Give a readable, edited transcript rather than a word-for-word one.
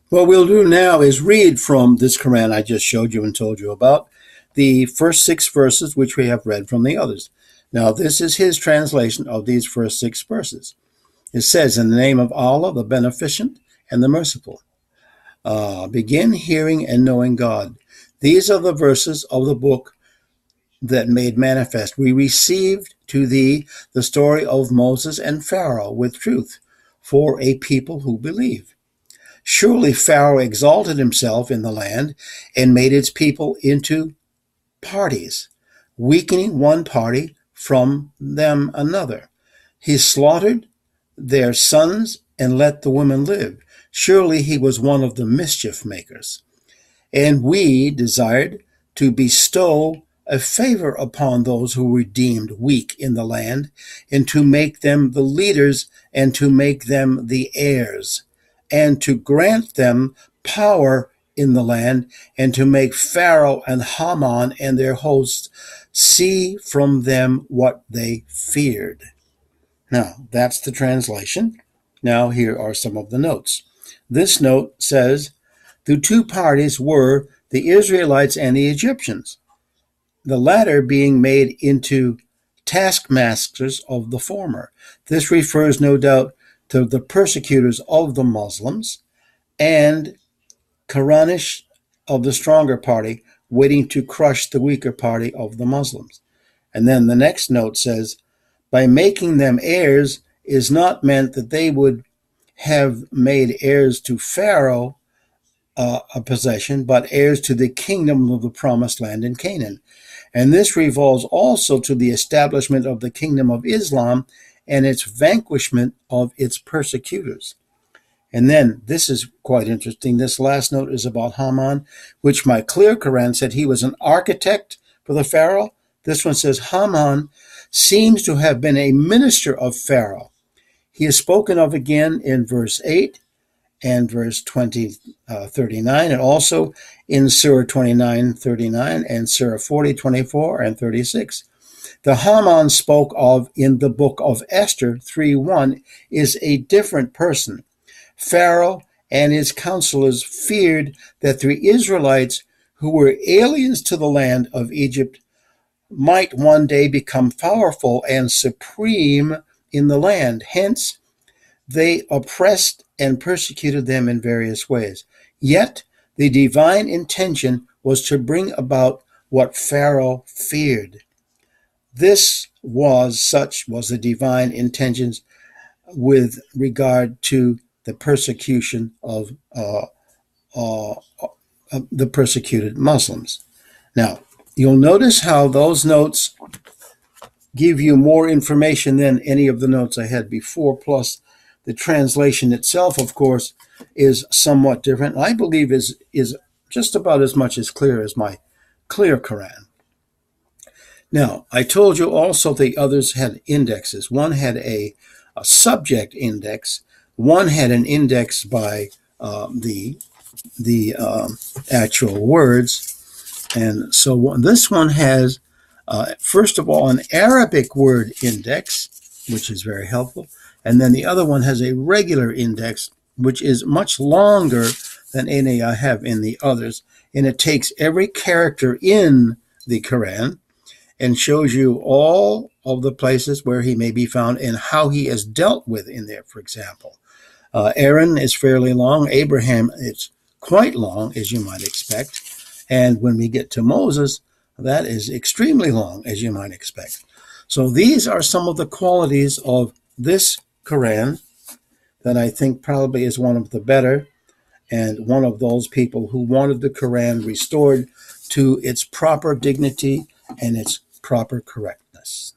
What we'll do now is read from this Quran I just showed you and told you about, the first 6 verses, which we have read from the others. Now, this is his translation of these first 6 verses. It says, "In the name of Allah, the Beneficent and the Merciful. Begin hearing and knowing God. These are the verses of the book that made manifest. We received to thee the story of Moses and Pharaoh with truth for a people who believe. Surely Pharaoh exalted himself in the land and made its people into parties, weakening one party from them another. He slaughtered their sons and let the women live. Surely he was one of the mischief makers. And we desired to bestow a favor upon those who were deemed weak in the land, and to make them the leaders, and to make them the heirs, and to grant them power in the land, and to make Pharaoh and Haman and their hosts see from them what they feared." Now, that's the translation. Now, here are some of the notes. This note says, "The two parties were the Israelites and the Egyptians, the latter being made into taskmasters of the former. This refers no doubt to the persecutors of the Muslims, and Quranish of the stronger party, waiting to crush the weaker party of the Muslims." And then the next note says, "By making them heirs is not meant that they would have made heirs to Pharaoh a possession, but heirs to the kingdom of the promised land in Canaan. And this revolves also to the establishment of the kingdom of Islam and its vanquishment of its persecutors." And then, this is quite interesting, this last note is about Haman, which my clear Quran said he was an architect for the Pharaoh. This one says Haman seems to have been a minister of Pharaoh. He is spoken of again in verse 8 and verse 39, and also in Surah 29:39 and Surah 40:24 and 36. The Haman spoke of in the book of Esther 3:1 is a different person. Pharaoh and his counselors feared that the Israelites, who were aliens to the land of Egypt, might one day become powerful and supreme in the land. Hence, they oppressed and persecuted them in various ways. Yet, the divine intention was to bring about what Pharaoh feared. Such was the divine intentions with regard to the persecution of the persecuted Muslims. Now, you'll notice how those notes give you more information than any of the notes I had before, plus the translation itself, of course, is somewhat different. I believe is just about as much as clear as my clear Quran. Now, I told you also the others had indexes. One had a subject index. One had an index by the actual words. And so this one has, first of all, an Arabic word index, which is very helpful. And then the other one has a regular index, which is much longer than any I have in the others. And it takes every character in the Quran and shows you all of the places where he may be found and how he is dealt with in there, for example. Aaron is fairly long. Abraham is quite long, as you might expect. And when we get to Moses, that is extremely long, as you might expect. So these are some of the qualities of this Quran that I think probably is one of the better, and one of those people who wanted the Quran restored to its proper dignity and its proper correctness.